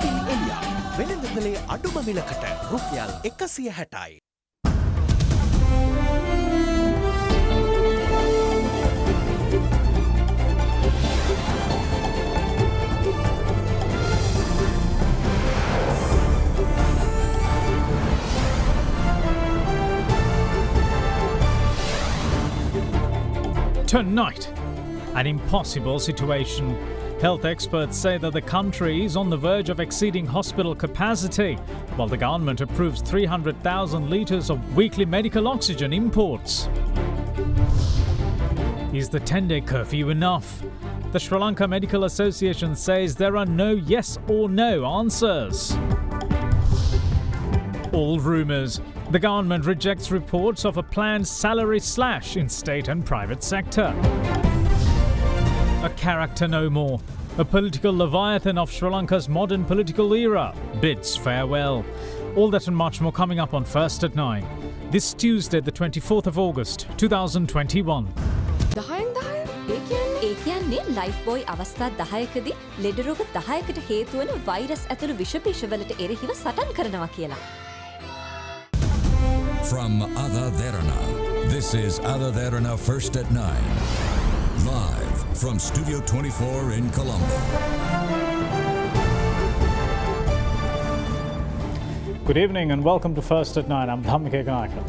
අපිල් එලියා වෙළඳපොලේ අඩුම මිලකට රුපියල් 160යි. Tonight, an impossible situation. Health experts say that the country is on the verge of exceeding hospital capacity, while the government approves 300,000 litres of weekly medical oxygen imports. Is the 10-day curfew enough? The Sri Lanka Medical Association says there are no yes or no answers. All rumours. The government rejects reports of a planned salary slash in state and private sector. A character no more. A political leviathan of Sri Lanka's modern political era bids farewell. All that and much more coming up on First at 9. This Tuesday, the 24th of August, 2021. ඒ කියන්නේ life බොයි අවස්ථා 10කදී ලෙඩ රෝග 10කට හේතු වන virus ඇතුළු විෂ බීජවලට එරෙහිව සටන් කරනවා කියලා. From AdaDerana, this is AdaDerana First at 9. Live from Studio 24 in Colombo. Good evening and welcome to First at 9. I'm Dhammika Ganaka.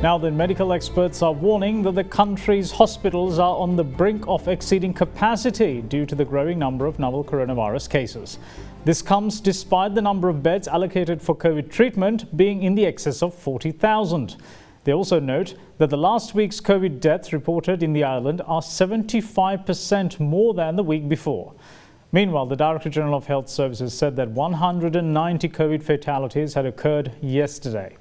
Now then, medical experts are warning that the country's hospitals are on the brink of exceeding capacity due to the growing number of novel coronavirus cases. This comes despite the number of beds allocated for COVID treatment being in the excess of 40,000. They also note that the last week's COVID deaths reported in the island are 75% more than the week before. Meanwhile, the Director General of Health Services said that 190 COVID fatalities had occurred yesterday.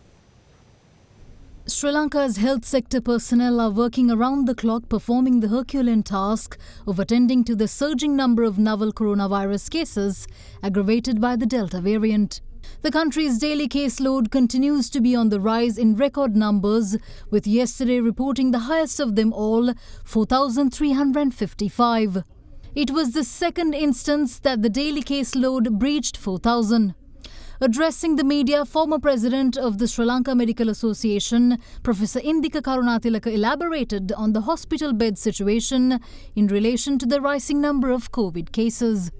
Sri Lanka's health sector personnel are working around the clock performing the Herculean task of attending to the surging number of novel coronavirus cases aggravated by the Delta variant. The country's daily caseload continues to be on the rise in record numbers, with yesterday reporting the highest of them all, 4,355. It was the second instance that the daily caseload breached 4,000. Addressing the media, former president of the Sri Lanka Medical Association, Professor Indika Karunatilaka, elaborated on the hospital bed situation in relation to the rising number of COVID cases.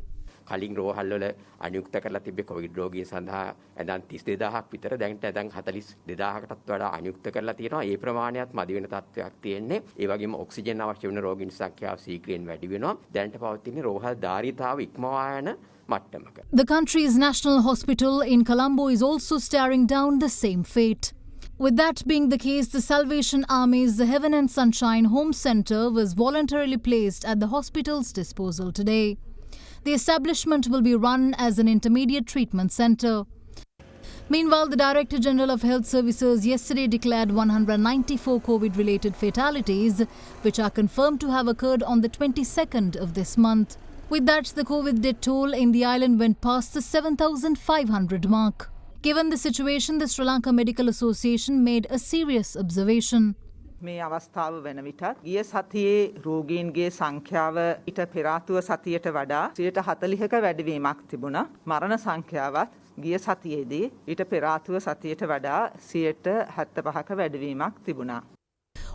කලින් රෝහල් වල අනුයුක්ත කරලා තිබ්බේ Covid රෝගීන් සඳහා ඇඳන් 32000ක් විතර දැන් 42000කටත් වඩා අනුයුක්ත කරලා තියෙනවා. ඒ ප්‍රමාණයත් මදි වෙන තත්ත්වයක් තියෙන්නේ. ඒ වගේම ඔක්සිජන් අවශ්‍ය වෙන රෝගීන් සංඛ්‍යාව ශීඝ්‍රයෙන් වැඩි වෙනවා. දැනට පවතින රෝහල් ධාරිතාව ඉක්මවා යන මට්ටමක. The country's national hospital in Colombo is also staring down the same fate. With that being the case, the Salvation Army's The Heaven and Sunshine Home Centre was voluntarily placed at the hospital's disposal today. The establishment will be run as an intermediate treatment centre. Meanwhile, the Director General of Health Services yesterday declared 194 COVID-related fatalities, which are confirmed to have occurred on the 22nd of this month. With that, the COVID death toll in the island went past the 7,500 mark. Given the situation, the Sri Lanka Medical Association made a serious observation. මේ අවස්ථාව වන විටත් ගිය සතියේ රෝගීන්ගේ සංඛ්‍යාව ඊට පෙර ආතුව සතියට වඩා 140ක වැඩිවීමක් තිබුණා. මරණ සංඛ්‍යාවත් ගිය සතියේදී ඊට පෙර ආතුව සතියට වඩා 175ක වැඩිවීමක් තිබුණා.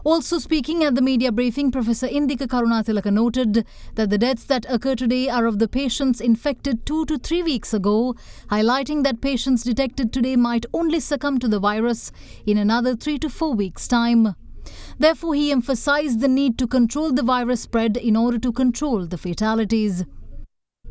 Also speaking at the media briefing, Professor Indika Karunatilaka noted that the deaths that occur today are of the patients infected 2 to 3 weeks ago, highlighting that patients detected today might only succumb to the virus in another 3 to 4 weeks' time. Therefore, he emphasized the need to control the virus spread in order to control the fatalities.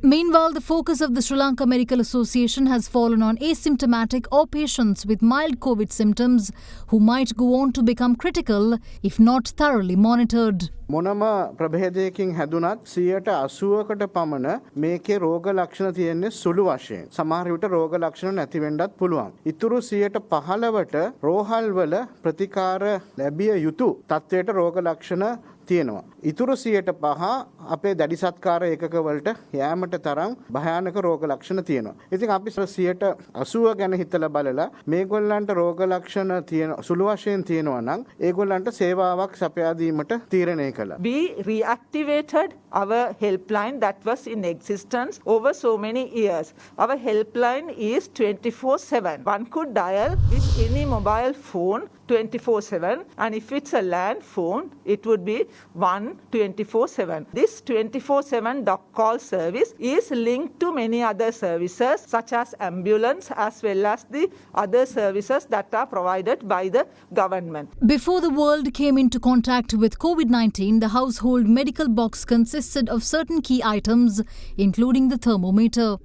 Meanwhile, the focus of the Sri Lanka Medical Association has fallen on asymptomatic or patients with mild COVID symptoms who might go on to become critical if not thoroughly monitored. මොනම ප්‍රභේදයකින් හැදුනත් 80%කට පමණ මේකේ රෝග ලක්ෂණ තියෙන්නේ සුළු වශයෙන්. සමහර විට රෝග ලක්ෂණ නැති වෙන්නත් පුළුවන්. ඉතුරු 15%ට රෝහල් වල ප්‍රතිකාර ලැබිය යුතු තත්ත්වයට රෝග ලක්ෂණ තියෙනවා. ඉතුරු 5% අපේ දැඩි සත්කාර ඒකක වලට යෑමට තරම් භයානක රෝග ලක්ෂණ තියෙනවා. ඉතින් අපි 80% ගැන හිතලා බලලා මේගොල්ලන්ට රෝග ලක්ෂණ තියෙන සුළු වශයෙන් තියෙනවා නම් ඒගොල්ලන්ට සේවාවක් සපයා දීමට තීරණය කළා. We reactivated our helpline that was in existence over so many years. Our helpline is 24/7. One could dial with any mobile phone 24/7, and if it's a land phone, it would be 124/7. This 24/7 doc call service is linked to many other services such as ambulance as well as the other services that are provided by the government. Before the world came into contact with COVID-19, the household medical box consisted of certain key items, including the thermometer.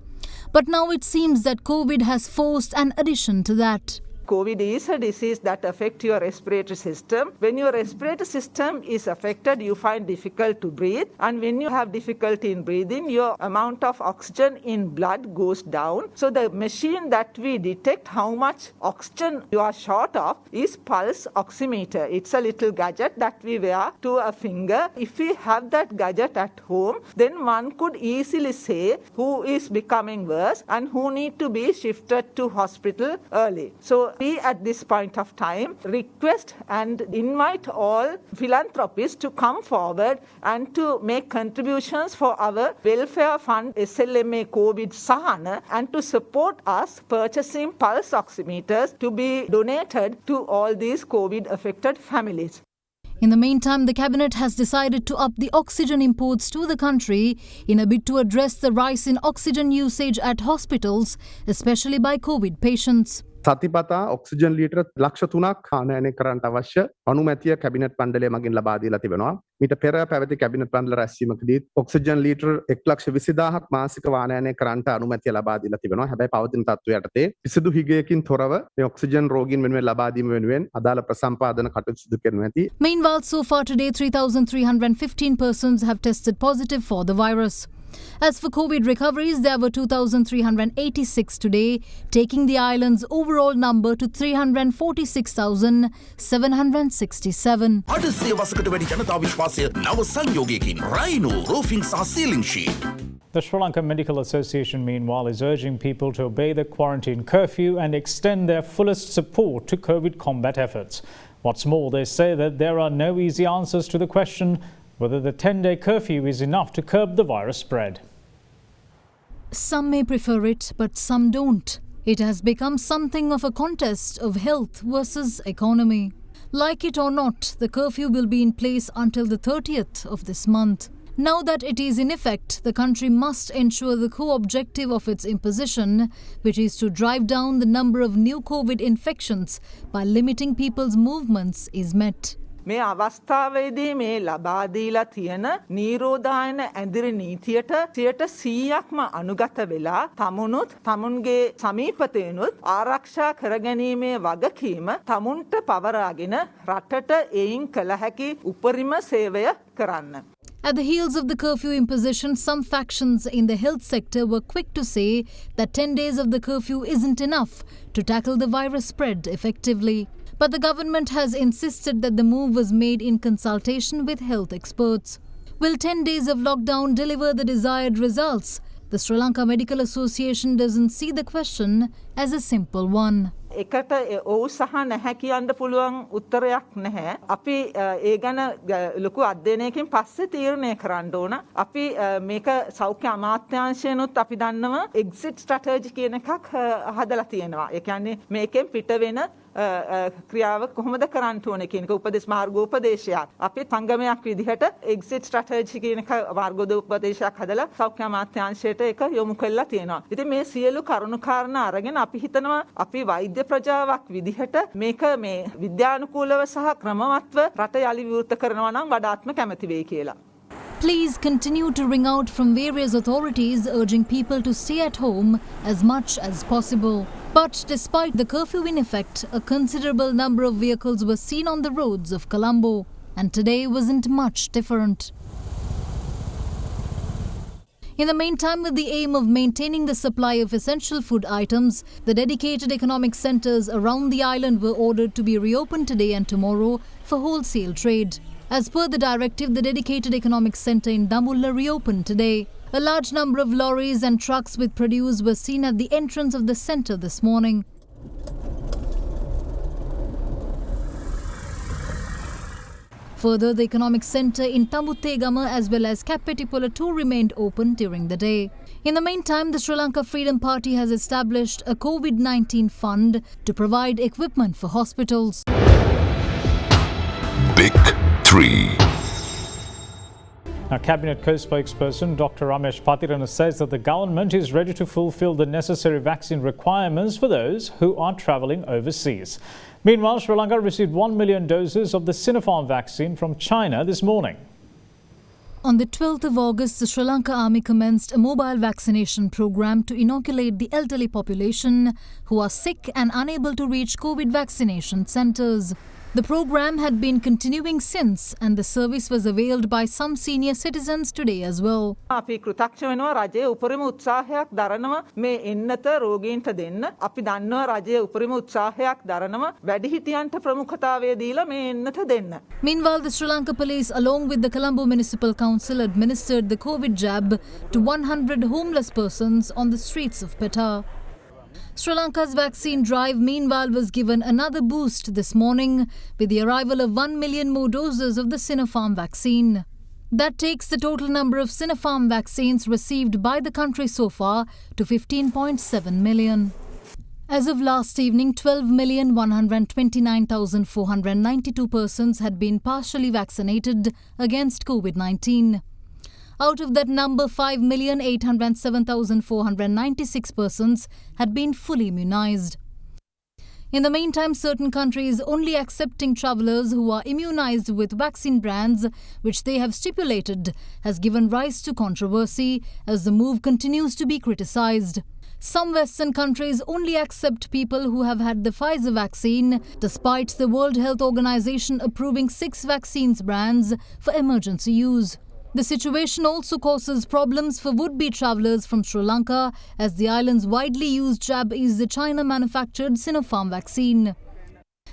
But now it seems that COVID has forced an addition to that. COVID is a disease that affects your respiratory system. When your respiratory system is affected, you find difficult to breathe. And when you have difficulty in breathing, your amount of oxygen in blood goes down. So the machine that we detect how much oxygen you are short of is pulse oximeter. It's a little gadget that we wear to a finger. If we have that gadget at home, then one could easily say who is becoming worse and who need to be shifted to hospital early. So we at this point of time request and invite all philanthropists to come forward and to make contributions for our welfare fund SLMA COVID Sahana and to support us purchasing pulse oximeters to be donated to all these COVID affected families. In the meantime, the cabinet has decided to up the oxygen imports to the country in a bid to address the rise in oxygen usage at hospitals, especially by COVID patients. සතිපතා oxygen ලීටර ලක්ෂ 3ක් ආනයනය කරන්නට අවශ්‍ය අනුමැතිය cabinet මණ්ඩලය මගින් ලබා දීලා තිබෙනවා. මීට පෙර පැවති කැබිනට් මණ්ඩල රැස්වීමකදී ඔක්සිජන් ලීටර 1,20,000ක් මාසික ආනයනය කරන්නට අනුමැතිය ලබා දීලා තිබෙනවා. හැබැයි පවතින තත්ත්වය යටතේ කිසිදු හිගයකින් තොරව මේ ඔක්සිජන් රෝගීන් වෙනුවෙන් ලබා දීම වෙනුවෙන් අදාළ ප්‍රසම්පාදන කටයුතු සිදු කරනු ඇති. Meanwhile, so far today, 3,315 persons have tested positive for the virus. As for COVID recoveries, there were 2,386 today, taking the island's overall number to 346,767. අඩසිය වසකට වැඩි ජනතා විශ්වාසය නව සංයෝගයකින් රයිනෝ රෝෆිං සහ සීලිං sheet. The Sri Lanka Medical Association, meanwhile, is urging people to obey the quarantine curfew and extend their fullest support to COVID combat efforts. What's more, they say that there are no easy answers to the question whether the 10-day curfew is enough to curb the virus spread. Some may prefer it, but some don't. It has become something of a contest of health versus economy. Like it or not, the curfew will be in place until the 30th of this month. Now that it is in effect, the country must ensure the core objective of its imposition, which is to drive down the number of new COVID infections by limiting people's movements, is met. මේ අවස්ථාවේදී මේ ලබා දීලා තියෙන නීරෝධායන ඇඳිරි නීතියට 100%ක්ම අනුගත වෙලා තමුණුත් තමුන්ගේ සමීපතේනුත් ආරක්ෂා කරගැනීමේ වගකීම තමුන්ට පවරාගෙන රටට එයින් කළ හැකි උපරිම සේවය කරන්න. At the heels of the curfew imposition, some factions in the health sector were quick to say that 10 days of the curfew isn't enough to tackle the virus spread effectively. But the government has insisted that the move was made in consultation with health experts. Will 10 days of lockdown deliver the desired results? The Sri Lanka Medical Association doesn't see the question as a simple one. එකට ඔව් සහ නැහැ කියන්න පුළුවන් උත්තරයක් නැහැ. අපි ඒ ගැන ලොකු අධ්‍යයනයකින් පස්සේ තීරණය කරන්න ඕන. අපි මේක සෞඛ්‍ය අමාත්‍යාංශයනොත් අපි දන්නවා එක්සිට් ස්ට්‍රැටජි කියන එකක් හදලා තියෙනවා. ඒ කියන්නේ මේකෙන් පිට වෙන ක්‍රියාව කොහොමද කරන්න ඕනේ කියන එක උපදේශ මාර්ගෝපදේශයක්. අපි සංගමයක් විදිහට එක්සිට් ස්ට්‍රැටජි කියන එක මාර්ගෝපදේශයක් හදලා සෞඛ්‍ය අමාත්‍යාංශයට ඒක යොමු කරලා තියෙනවා. ඉතින් මේ සියලු කරුණු කාරණා අරගෙන අපි හිතනවා අපි වෛද්‍ය ප්‍රජාවක් විදිහට මේක මේ විද්‍යානුකූලව සහ ක්‍රමවත්ව රට යලි විවෘත කරනවා නම් වඩාත්ම කැමැති වෙයි කියලා. Please continue to ring out from various authorities urging people to stay at home as much as possible. But despite the curfew in effect, a considerable number of vehicles were seen on the roads of Colombo, and today wasn't much different. In the meantime, with the aim of maintaining the supply of essential food items, the dedicated economic centres around the island were ordered to be reopened today and tomorrow for wholesale trade. As per the directive, the dedicated economic centre in Damulla reopened today. A large number of lorries and trucks with produce were seen at the entrance of the centre this morning. Further, the economic centre in Tambuttegama as well as Kappetipula too remained open during the day. In the meantime, the Sri Lanka Freedom Party has established a COVID-19 fund to provide equipment for hospitals. Big 3. Now, Cabinet co-spokesperson Dr. Ramesh Patirana says that the government is ready to fulfill the necessary vaccine requirements for those who are travelling overseas. Meanwhile, Sri Lanka received 1 million doses of the Sinopharm vaccine from China this morning. On the 12th of August, the Sri Lanka Army commenced a mobile vaccination program to inoculate the elderly population who are sick and unable to reach COVID vaccination centres. The program had been continuing since, and the service was availed by some senior citizens today as well. අපි කෘතඥ වෙනවා රජයේ උපරිම උත්සාහයක් දරනවා මේ එන්නත රෝගීන්ට දෙන්න. අපි දන්නවා රජයේ උපරිම උත්සාහයක් දරනවා වැඩිහිටියන්ට ප්‍රමුඛතාවය දීලා මේ එන්නත දෙන්න. Meanwhile, the Sri Lanka police, along with the Colombo Municipal Council, administered the COVID jab to 100 homeless persons on the streets of Petta. Sri Lanka's vaccine drive, meanwhile, was given another boost this morning with the arrival of 1 million more doses of the Sinopharm vaccine. That takes the total number of Sinopharm vaccines received by the country so far to 15.7 million. As of last evening, 12,129,492 persons had been partially vaccinated against COVID-19. Out of that number, 5,807,496 persons had been fully immunized. In the meantime, certain countries only accepting travellers who are immunized with vaccine brands which they have stipulated has given rise to controversy as the move continues to be criticized. Some Western countries only accept people who have had the Pfizer vaccine, despite the World Health Organization approving 6 vaccines brands for emergency use. The situation also causes problems for would-be travellers from Sri Lanka, as the island's widely used jab is the China-manufactured Sinopharm vaccine.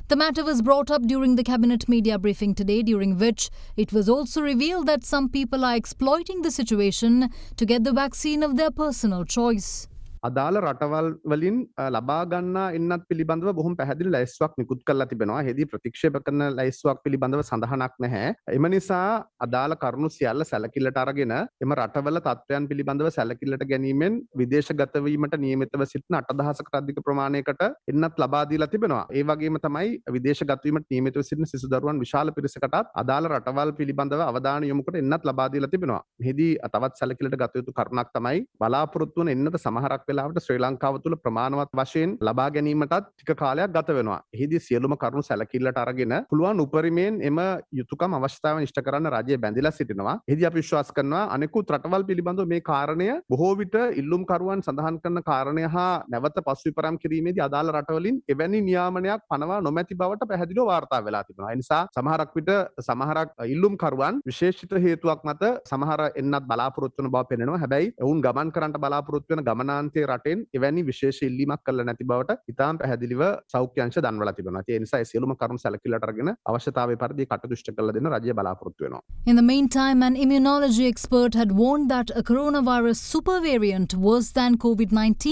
The matter was brought up during the cabinet media briefing today, during which it was also revealed that some people are exploiting the situation to get the vaccine of their personal choice. අදාළ රටවල් වලින් ලබා ගන්නා එන්නත් පිළිබඳව බොහොම පැහැදිලි ලැයිස්තුවක් නිකුත් කරලා තිබෙනවා. එහිදී ප්‍රතික්ෂේප කරන ලැයිස්තුවක් පිළිබඳව සඳහනක් නැහැ. එම නිසා අදාළ කරුණු සියල්ල සැලකිල්ලට අරගෙන එම රටවල තත්ත්වයන් පිළිබඳව සැලකිල්ලට ගැනීමෙන් විදේශගත වීමට නියමිතව සිටින 8000කට අධික ප්‍රමාණයකට එන්නත් ලබා දීලා තිබෙනවා. ඒ වගේම තමයි විදේශගත වීමට නියමිතව සිටින සිසු දරුවන් විශාල පිරිසකටත් අදාළ රටවල් පිළිබඳව අවධානය යොමු කොට එන්නත් ලබා දීලා තිබෙනවා. මෙහිදී තවත් සැලකිල්ලට ගත යුතු කරුණක් තමයි බලාපොරොත්තු වන එන්නත සමහරක් වෙලාවට ශ්‍රී ලංකාව තුළ ප්‍රමාණවත් වශයෙන් ලබා ගැනීමටත් ටික කාලයක් ගත වෙනවා. එහිදී සියලුම කරුණු සැලකිල්ලට අරගෙන පුළුවන් උපරිමයෙන් එම යුතුයකම් අවශ්‍යතාවයන් ඉෂ්ට කරන්න රජය බැඳිලා සිටිනවා. එහිදී අපි විශ්වාස කරනවා අනෙකුත් රටවල් පිළිබඳව මේ කාරණය බොහෝ විට ඉල්ලුම් කරුවන් සඳහන් කරන කාරණය හා නැවත පසුවිපරම් කිරීමේදී අදාළ රටවලින් එවැනි නියාමනයක් පනවා නොමැති බවට පැහැදිලිව වාර්තා වෙලා තිබෙනවා. ඒ නිසා සමහරක් විට සමහරක් ඉල්ලුම් කරුවන් විශේෂිත හේතුවක් මත සමහර එන්නත් බලාපොරොත්තු වන බව පෙනෙනවා. හැබැයි ඔවුන් ගමන් කරන්නට බලාපොරොත්තු වෙන ගමනාන්තයේ රටෙන් එවැනි විශේෂ ඉල්ලීමක් කළ නැති බවට ඉතාම පැහැදිලිව සෞඛ්‍ය අංශ දන්වලා තිබෙනවා. ඒ නිසා ඒ සියලුම කරුණු සැලකිල්ලට අරගෙන අවශ්‍යතාවය පරිදි කටයුතු ඉෂ්ට කළ දෙන්න රජය බලාපොරොත්තු වෙනවා. In the meantime, an immunology expert had warned that a coronavirus super variant worse than COVID-19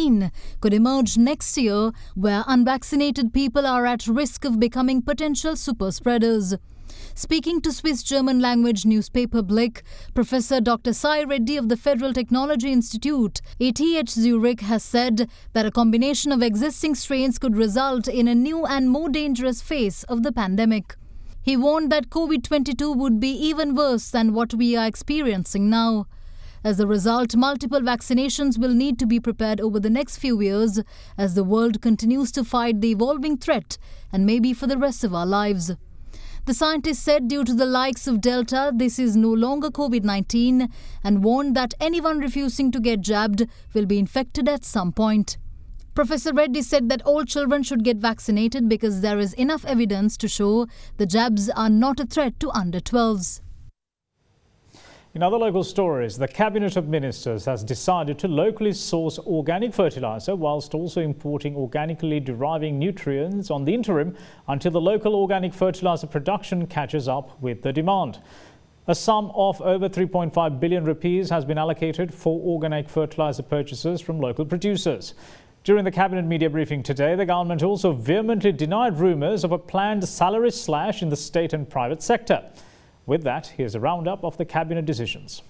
could emerge next year, where unvaccinated people are at risk of becoming potential super spreaders. Speaking to Swiss German language newspaper Blick, Professor Dr. Sai Reddy of the Federal Technology Institute, ETH Zurich, has said that a combination of existing strains could result in a new and more dangerous phase of the pandemic. He warned that COVID-22 would be even worse than what we are experiencing now. As a result, multiple vaccinations will need to be prepared over the next few years as the world continues to fight the evolving threat and maybe for the rest of our lives. The scientist said due to the likes of Delta, this is no longer COVID-19 and warned that anyone refusing to get jabbed will be infected at some point. Professor Reddy said that all children should get vaccinated because there is enough evidence to show the jabs are not a threat to under 12s. In other local stories, the Cabinet of Ministers has decided to locally source organic fertiliser whilst also importing organically deriving nutrients on the interim until the local organic fertiliser production catches up with the demand. A sum of over 3.5 billion rupees has been allocated for organic fertiliser purchases from local producers. During the Cabinet media briefing today, the government also vehemently denied rumours of a planned salary slash in the state and private sector. With that, here's a roundup of the cabinet decisions.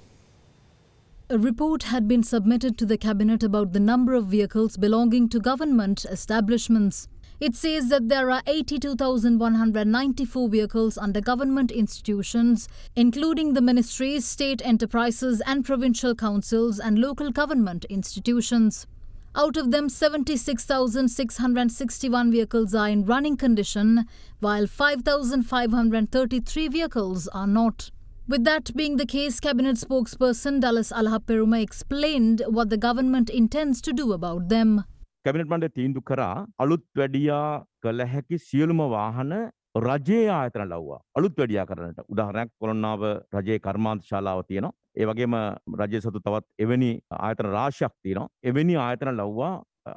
A report had been submitted to the cabinet about the number of vehicles belonging to government establishments. It says that there are 82,194 vehicles under government institutions, including the ministries, state enterprises and provincial councils and local government institutions. Out of them, 76,661 vehicles are in running condition, while 5,533 vehicles are not. With that being the case, Cabinet spokesperson Dallas Alahaperuma explained what the government intends to do about them. Cabinet මණ්ඩලය තීන්දුව කරා අලුත් වැඩියා කළ හැකි සියලුම වාහන රජයේ ආයතන ලව්වා අලුත් වැඩියා කරන්නට උදාහරණයක් කොළොන්නාව රජයේ කර්මාන්ත ශාලාව තියෙනවා ඒ වගේම රජයේ සතු තවත් එවැනි ආයතන රාශියක් තියෙනවා එවැනි ආයතන ලව්වා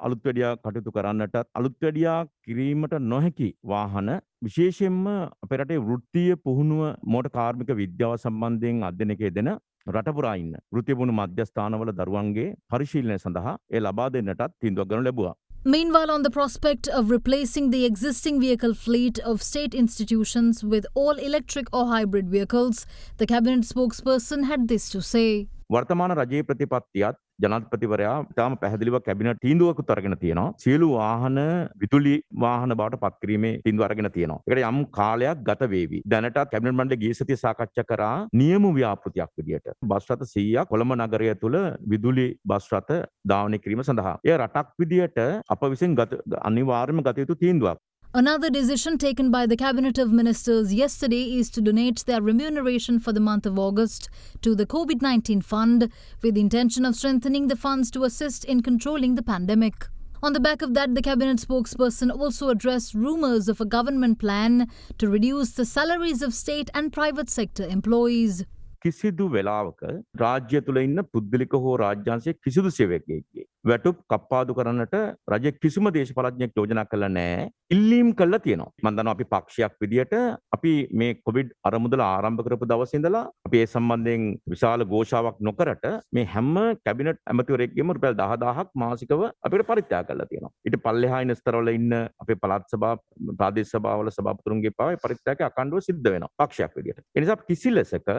අලුත් වැඩියා කටයුතු කරන්නට අලුත් වැඩියා කිරීමට නොහැකි වාහන විශේෂයෙන්ම අපේ රටේ වෘත්තීය පුහුණුව මෝටර් කාර්මික විද්‍යාව සම්බන්ධයෙන් අධ්‍යයනයක යෙදෙන රටපුරා ඉන්න වෘත්තීය පුහුණු මධ්‍යස්ථානවල දරුවන්ගේ පරිශීලනය සඳහා ඒ ලබා දෙන්නටත් තීන්දුවක් ගනු ලැබුවා. Meanwhile, on the prospect of replacing the existing vehicle fleet of state institutions with all electric or hybrid vehicles, the cabinet spokesperson had this to say. වර්තමාන රජයේ ප්‍රතිපත්තියත් ජනාධිපතිවරයා තාම පැහැදිලිව කැබිනට් තීන්දුවකුත් අරගෙන තියෙනවා. සියලු වාහන විදුලි වාහන බවට පත් කිරීමේ තීන්දුව අරගෙන තියෙනවා. ඒකට යම් කාලයක් ගත වේවි. දැනටත් කැබිනට් මණ්ඩලය ගිය සතියේ සාකච්ඡා කරා නියම ව්‍යාපෘතියක් විදියට බස් රථ 100ක් කොළඹ නගරය තුළ විදුලි බස් රථ ධාවනය කිරීම සඳහා. එය රටක් විදියට අප විසින් අනිවාර්යයෙන්ම ගත යුතු තීන්දුවක්. Another decision taken by the Cabinet of Ministers yesterday is to donate their remuneration for the month of August to the COVID-19 fund, with the intention of strengthening the funds to assist in controlling the pandemic. On the back of that, the Cabinet spokesperson also addressed rumours of a government plan to reduce the salaries of state and private sector employees. කිසිදු වෙලාවක රාජ්‍ය තුළ ඉන්න පුද්ගලික හෝ රාජ්‍යාංශයේ කිසිදු සේවකයෙක්ගේ වැටුප් කප්පාදු කරන්නට රජය කිසිම දේශපාලඥයෙක් යෝජනා කළා නැහැ. ඉල්ලීම් කළා තියෙනවා. මම දන්නවා අපි පක්ෂයක් විදියට අපි මේ කොවිඩ් අරමුදල ආරම්භ කරපු දවසේ ඉඳලා අපි ඒ සම්බන්ධයෙන් විශාල ഘോഷාවක් නොකරට මේ හැම කැබිනට් ඇමතිවරයෙක්ගේම රුපියල් 10000ක් මාසිකව අපිට පරිත්‍යාග කරලා තියෙනවා. ඊට පල්ලෙහා ඉන්න ස්තරවල ඉන්න අපේ පළාත් සභා ප්‍රාදේශ සභාවල සභාපතිතුරුන්ගේ පාවයි පරිත්‍යාගය අකණ්ඩව සිද්ධ වෙනවා පක්ෂයක් විදියට. ඒ නිසා කිසි ලෙසක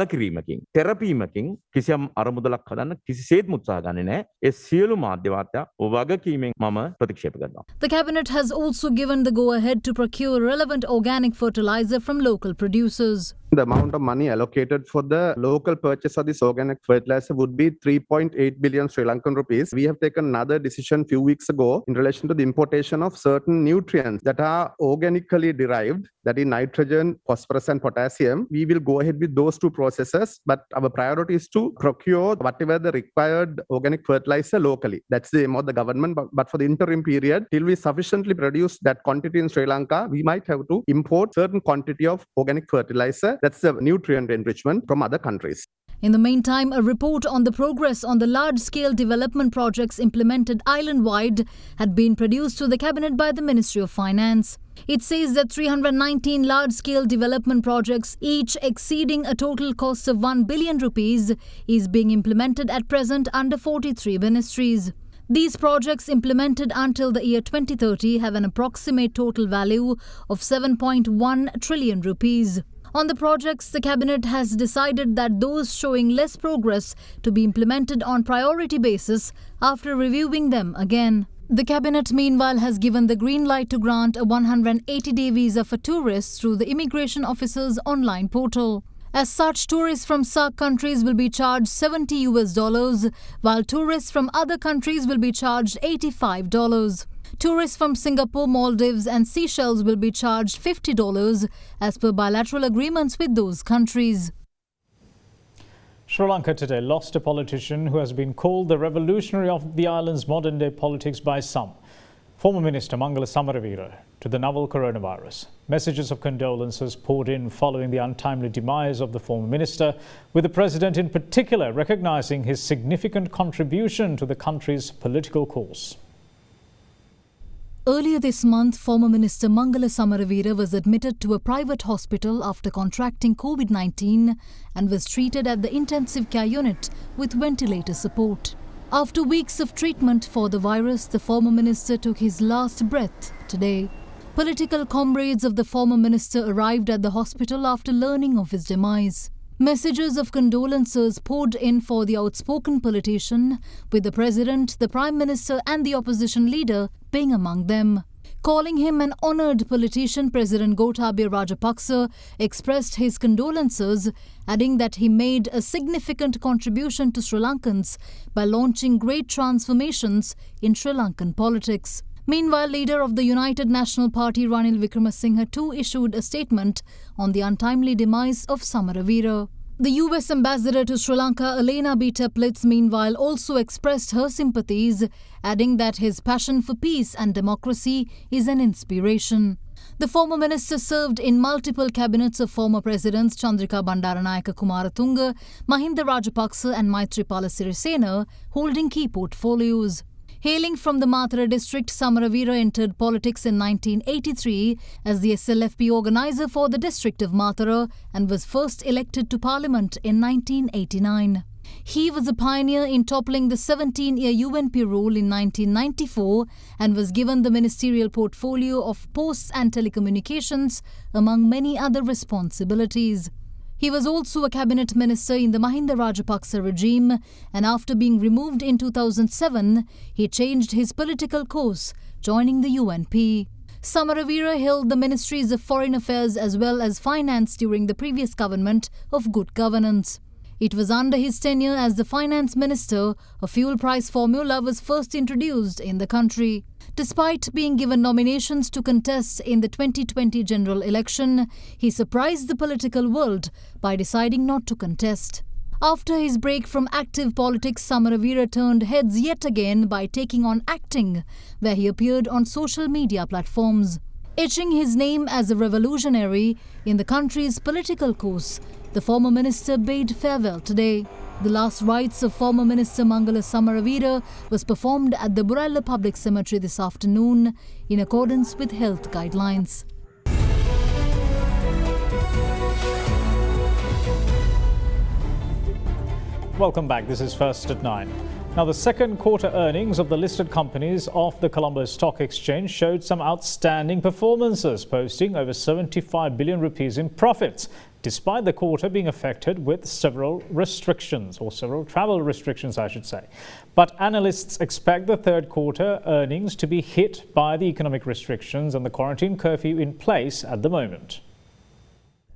කිරීමකින් තෙරපීමකින් කිසියම් අරමුදලක් හදන්න කිසිසේත් උත්සාහ ගන්නේ නැහැ. ඒ සියලු මාධ්‍යවාර්තා වගකීමෙන් මම ප්‍රතික්ෂේප කරනවා. The cabinet has also given the go-ahead to procure relevant organic fertilizer from local producers. The amount of money allocated for the local purchase of this organic fertilizer would be 3.8 billion Sri Lankan rupees. We have taken another decision few weeks ago in relation to the importation of certain nutrients that are organically derived, that is nitrogen, phosphorus and potassium. We will go ahead with those two processes, but our priority is to procure whatever the required organic fertilizer locally. That's the aim of the government, but for the interim period, till we sufficiently produce that quantity in Sri Lanka, we might have to import certain quantity of organic fertilizer. That's the nutrient enrichment from other countries. In the meantime, a report on the progress on the large-scale development projects implemented island-wide had been produced to the Cabinet by the Ministry of Finance. It says that 319 large-scale development projects, each exceeding a total cost of 1 billion rupees, is being implemented at present under 43 ministries. These projects implemented until the year 2030 have an approximate total value of 7.1 trillion rupees. On the projects, the Cabinet has decided that those showing less progress to be implemented on priority basis after reviewing them again. The Cabinet meanwhile has given the green light to grant a 180-day visa for tourists through the immigration officer's online portal. As such, tourists from SAARC countries will be charged $70, while tourists from other countries will be charged $85. Tourists from Singapore, Maldives and Seychelles will be charged $50 as per bilateral agreements with those countries. Sri Lanka today lost a politician who has been called the revolutionary of the island's modern-day politics by some. Former Minister Mangala Samaravira to the novel coronavirus. Messages of condolences poured in following the untimely demise of the former minister, with the president in particular recognising his significant contribution to the country's political course. Earlier this month, former Minister Mangala Samaravira was admitted to a private hospital after contracting COVID-19 and was treated at the intensive care unit with ventilator support. After weeks of treatment for the virus, the former minister took his last breath today. Political comrades of the former minister arrived at the hospital after learning of his demise. Messages of condolences poured in for the outspoken politician, with the president, the prime minister and the opposition leader being among them. Calling him an honoured politician, President Gotabaya Rajapaksa expressed his condolences, adding that he made a significant contribution to Sri Lankans by launching great transformations in Sri Lankan politics. Meanwhile, leader of the United National Party Ranil Wickremesinghe too issued a statement on the untimely demise of Samaravira. The US ambassador to Sri Lanka, Elena B. Teplitz, meanwhile also expressed her sympathies, adding that his passion for peace and democracy is an inspiration. The former minister served in multiple cabinets of former presidents Chandrika Bandaranayake Kumaratunga, Mahinda Rajapaksa and Maithripala Sirisena, holding key portfolios. Hailing from the Matara district, Samaravira entered politics in 1983 as the SLFP organizer for the district of Matara and was first elected to parliament in 1989. He was a pioneer in toppling the 17-year UNP rule in 1994 and was given the ministerial portfolio of posts and telecommunications, among many other responsibilities. He was also a cabinet minister in the Mahinda Rajapaksa regime, and after being removed in 2007, he changed his political course, joining the UNP. Samaravira held the ministries of Foreign Affairs as well as Finance during the previous government of Good Governance. It was under his tenure as the finance minister a fuel price formula was first introduced in the country. Despite being given nominations to contest in the 2020 general election, he surprised the political world by deciding not to contest. After his break from active politics, Samaravira turned heads yet again by taking on acting, where he appeared on social media platforms. Etching his name as a revolutionary in the country's political course, the former minister bade farewell today. The last rites of former Minister Mangala Samaravira was performed at the Burella Public Cemetery this afternoon in accordance with health guidelines. Welcome back. This is First at 9. Now, the second quarter earnings of the listed companies of the Colombo Stock Exchange showed some outstanding performances, posting over 75 billion rupees in profits, despite the quarter being affected with several travel restrictions, I should say. But analysts expect the third quarter earnings to be hit by the economic restrictions and the quarantine curfew in place at the moment.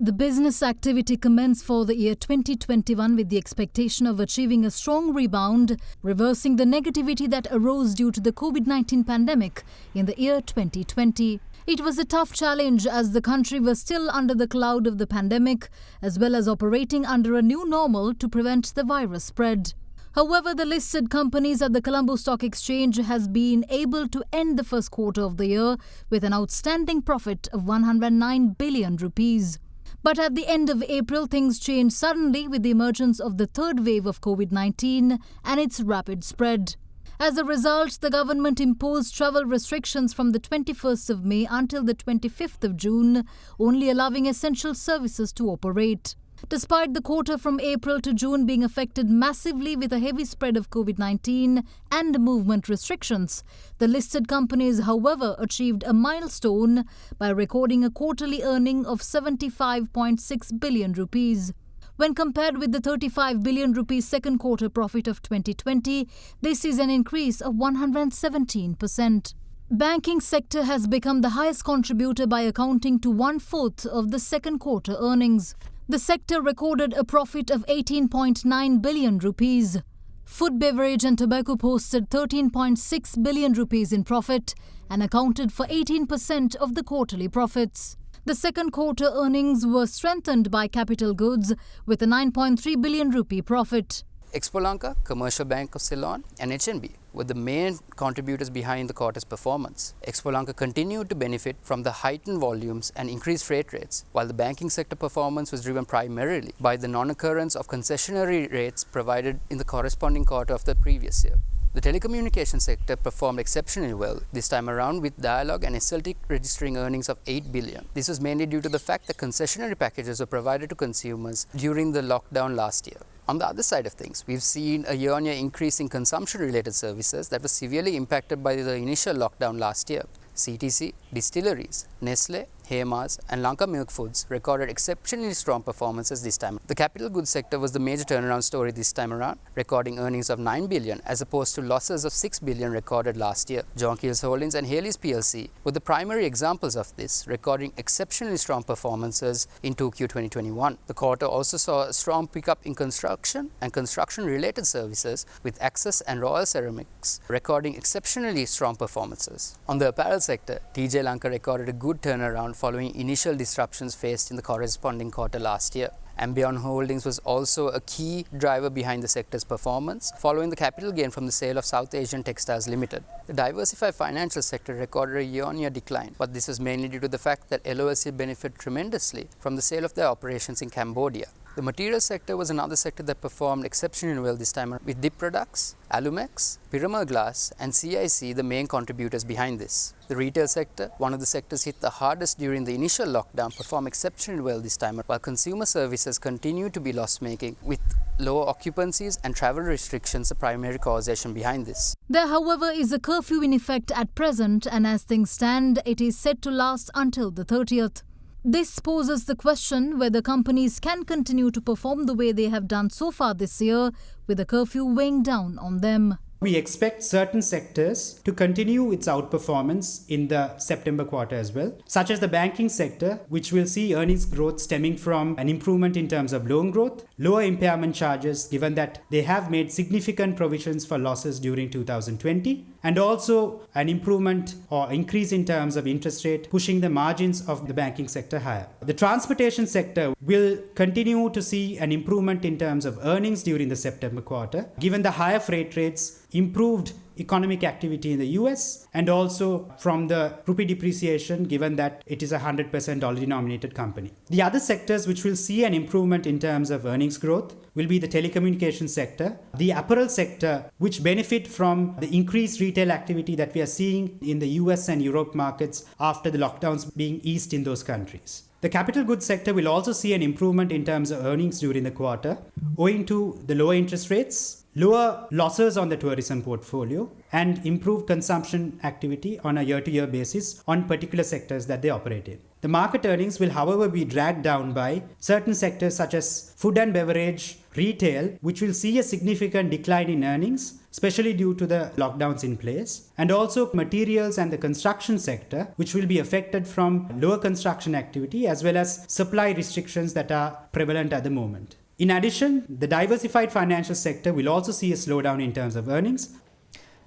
The business activity commenced for the year 2021 with the expectation of achieving a strong rebound, reversing the negativity that arose due to the COVID-19 pandemic in the year 2020. It was a tough challenge as the country was still under the cloud of the pandemic, as well as operating under a new normal to prevent the virus spread. However, the listed companies at the Colombo Stock Exchange has been able to end the first quarter of the year with an outstanding profit of 109 billion rupees. But at the end of April, things changed suddenly with the emergence of the third wave of COVID-19 and its rapid spread. As a result, the government imposed travel restrictions from the 21st of May until the 25th of June, only allowing essential services to operate. Despite the quarter from April to June being affected massively with a heavy spread of COVID-19 and movement restrictions, the listed companies, however, achieved a milestone by recording a quarterly earning of 75.6 billion rupees. When compared with the 35 billion rupees second quarter profit of 2020, this is an increase of 117%. Banking sector has become the highest contributor by accounting to 1/4 of the second quarter earnings. The sector recorded a profit of 18.9 billion rupees. Food, beverage and tobacco posted 13.6 billion rupees in profit and accounted for 18% of the quarterly profits. The second quarter earnings were strengthened by capital goods with a 9.3 billion rupee profit. Expo Lanka, Commercial Bank of Ceylon and HNB were the main contributors behind the quarter's performance. Expo Lanka continued to benefit from the heightened volumes and increased freight rates, while the banking sector performance was driven primarily by the non-occurrence of concessionary rates provided in the corresponding quarter of the previous year. The telecommunications sector performed exceptionally well this time around, with Dialog and SLT registering earnings of 8 billion. This was mainly due to the fact that concessionary packages were provided to consumers during the lockdown last year. On the other side of things, we've seen a year-on-year increase in consumption-related services that was severely impacted by the initial lockdown last year. CTC, distilleries, Nestle, Hemars and Lanka Milk Foods recorded exceptionally strong performances this time. The capital goods sector was the major turnaround story this time around, recording earnings of 9 billion as opposed to losses of 6 billion recorded last year. John Keells Holdings and Haley's PLC were the primary examples of this, recording exceptionally strong performances in 2Q 2021. The quarter also saw a strong pickup in construction and construction-related services, with Access and Royal Ceramics recording exceptionally strong performances. On the apparel sector, TJ Lanka recorded a good turnaround following initial disruptions faced in the corresponding quarter last year. Ambion Holdings was also a key driver behind the sector's performance, following the capital gain from the sale of South Asian Textiles Limited. The diversified financial sector recorded a year-on-year decline, but this was mainly due to the fact that LOSC benefited tremendously from the sale of their operations in Cambodia. The materials sector was another sector that performed exceptionally well this time, with Dip Products, Alumex, Piramal Glass and CIC the main contributors behind this. The retail sector, one of the sectors hit the hardest during the initial lockdown, performed exceptionally well this time, while consumer services continue to be loss-making, with lower occupancies and travel restrictions the primary causation behind this. There, however, is a curfew in effect at present, and as things stand, it is set to last until the 30th. This poses the question whether companies can continue to perform the way they have done so far this year, with the curfew weighing down on them. We expect certain sectors to continue its outperformance in the September quarter as well, such as the banking sector, which will see earnings growth stemming from an improvement in terms of loan growth, lower impairment charges given that they have made significant provisions for losses during 2020, and also an improvement or increase in terms of interest rate, pushing the margins of the banking sector higher. The transportation sector will continue to see an improvement in terms of earnings during the September quarter, given the higher freight rates, improved economic activity in the US, and also from the rupee depreciation, given that it is a 100% dollar denominated company. The other sectors which will see an improvement in terms of earnings growth will be the telecommunications sector, the apparel sector, which benefit from the increased retail activity that we are seeing in the US and Europe markets after the lockdowns being eased in those countries. The capital goods sector will also see an improvement in terms of earnings during the quarter, owing to the lower interest rates, lower losses on the tourism portfolio, and improved consumption activity on a year-to-year basis on particular sectors that they operate in. The market earnings will, however, be dragged down by certain sectors such as food and beverage, retail, which will see a significant decline in earnings, especially due to the lockdowns in place, and also materials and the construction sector, which will be affected from lower construction activity as well as supply restrictions that are prevalent at the moment. In addition, the diversified financial sector will also see a slowdown in terms of earnings.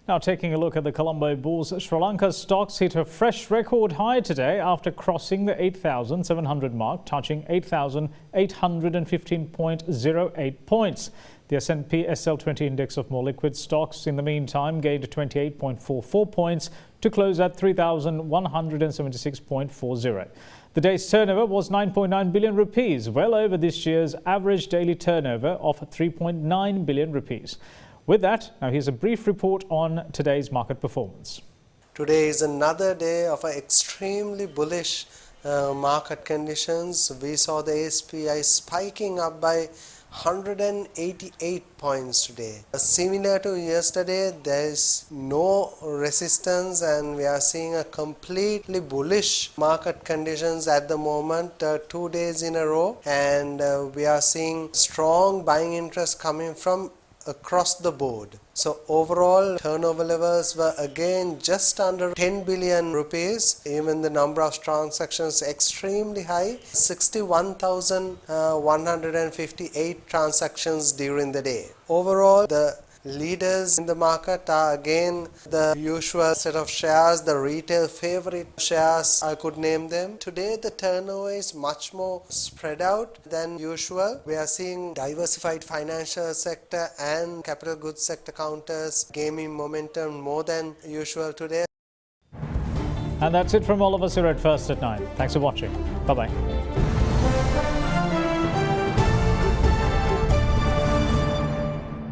Now taking a look at the Colombo Bulls, Sri Lanka's stocks hit a fresh record high today after crossing the 8,700 mark, touching 8,815.08 points. The S&P SL20 index of more liquid stocks in the meantime gained 28.44 points to close at 3,176.40. The day's turnover was 9.9 billion rupees, well over this year's average daily turnover of 3.9 billion rupees. With that, now here's a brief report on today's market performance. Today is another day of extremely bullish market conditions. We saw the SPI spiking up by 188 points today. Similar to yesterday, there is no resistance and we are seeing a completely bullish market conditions at the moment, 2 days in a row, and we are seeing strong buying interest coming from across the board. So overall turnover levels were again just under 10 billion rupees. Even the number of transactions extremely high, 61,158 transactions during the day. Overall, the leaders in the market are again the usual set of shares, the retail favorite shares, I could name them. Today the turnover is much more spread out than usual. We are seeing diversified financial sector and capital goods sector counters gaining momentum more than usual today. And that's it from all of us here at First at 9. Thanks for watching. Bye-bye.